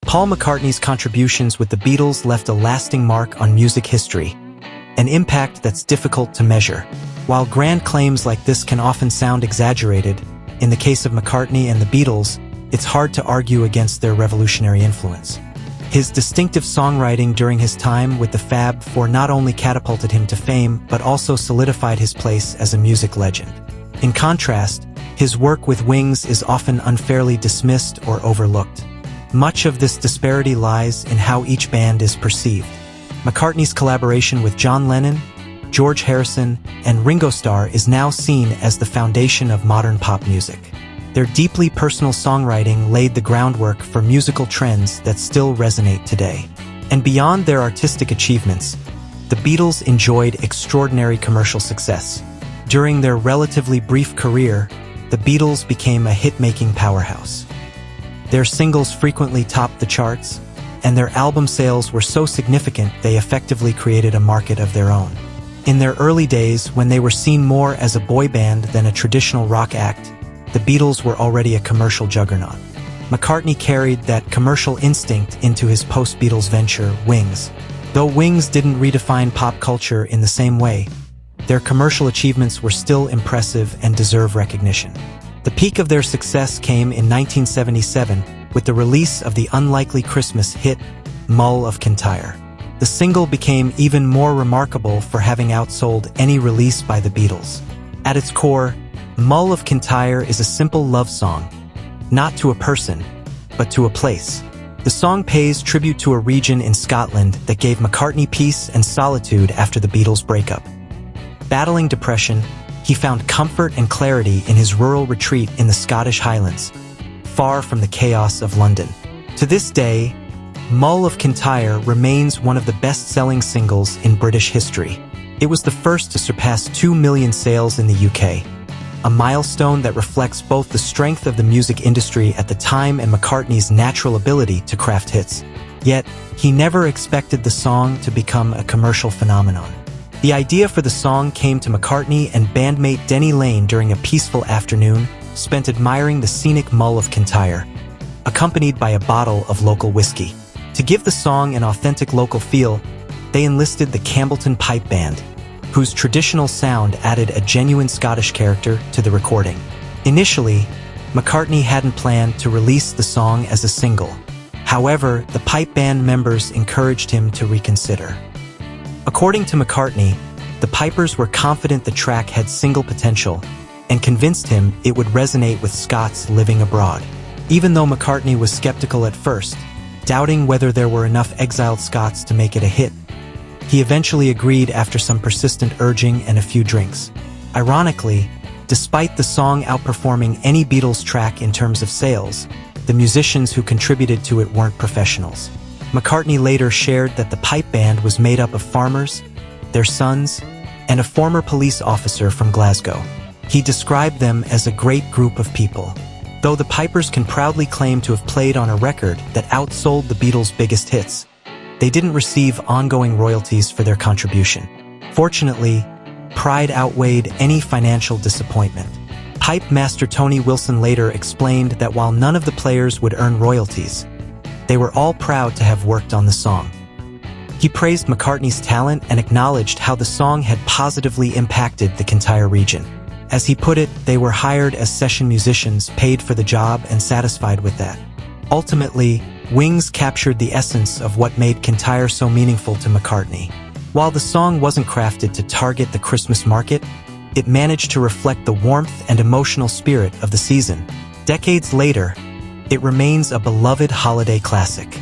Paul McCartney's contributions with the Beatles left a lasting mark on music history, an impact that's difficult to measure. While grand claims like this can often sound exaggerated, in the case of McCartney and the Beatles, it's hard to argue against their revolutionary influence. His distinctive songwriting during his time with the Fab Four not only catapulted him to fame, but also solidified his place as a music legend. In contrast, his work with Wings is often unfairly dismissed or overlooked. Much of this disparity lies in how each band is perceived. McCartney's collaboration with John Lennon, George Harrison, and Ringo Starr is now seen as the foundation of modern pop music. Their deeply personal songwriting laid the groundwork for musical trends that still resonate today. And beyond their artistic achievements, the Beatles enjoyed extraordinary commercial success. During their relatively brief career, the Beatles became a hit-making powerhouse. Their singles frequently topped the charts, and their album sales were so significant they effectively created a market of their own. In their early days, when they were seen more as a boy band than a traditional rock act, the Beatles were already a commercial juggernaut. McCartney carried that commercial instinct into his post-Beatles venture, Wings. Though Wings didn't redefine pop culture in the same way, their commercial achievements were still impressive and deserve recognition. The peak of their success came in 1977 with the release of the unlikely Christmas hit, Mull of Kintyre. The single became even more remarkable for having outsold any release by the Beatles. At its core, Mull of Kintyre is a simple love song, not to a person, but to a place. The song pays tribute to a region in Scotland that gave McCartney peace and solitude after the Beatles' breakup. Battling depression, he found comfort and clarity in his rural retreat in the Scottish Highlands, far from the chaos of London. To this day, Mull of Kintyre remains one of the best-selling singles in British history. It was the first to surpass 2 million sales in the UK, a milestone that reflects both the strength of the music industry at the time and McCartney's natural ability to craft hits. Yet, he never expected the song to become a commercial phenomenon. The idea for the song came to McCartney and bandmate Denny Laine during a peaceful afternoon spent admiring the scenic Mull of Kintyre, accompanied by a bottle of local whiskey. To give the song an authentic local feel, they enlisted the Campbellton Pipe Band, whose traditional sound added a genuine Scottish character to the recording. Initially, McCartney hadn't planned to release the song as a single. However, the pipe band members encouraged him to reconsider. According to McCartney, the Pipers were confident the track had single potential and convinced him it would resonate with Scots living abroad. Even though McCartney was skeptical at first, doubting whether there were enough exiled Scots to make it a hit, he eventually agreed after some persistent urging and a few drinks. Ironically, despite the song outperforming any Beatles track in terms of sales, the musicians who contributed to it weren't professionals. McCartney later shared that the pipe band was made up of farmers, their sons, and a former police officer from Glasgow. He described them as a great group of people. Though the Pipers can proudly claim to have played on a record that outsold the Beatles' biggest hits, they didn't receive ongoing royalties for their contribution. Fortunately, pride outweighed any financial disappointment. Pipe master Tony Wilson later explained that while none of the players would earn royalties, they were all proud to have worked on the song. He praised McCartney's talent and acknowledged how the song had positively impacted the Kintyre region. As he put it, they were hired as session musicians, paid for the job, and satisfied with that. Ultimately, Wings captured the essence of what made Kintyre so meaningful to McCartney. While the song wasn't crafted to target the Christmas market, it managed to reflect the warmth and emotional spirit of the season. Decades later, it remains a beloved holiday classic.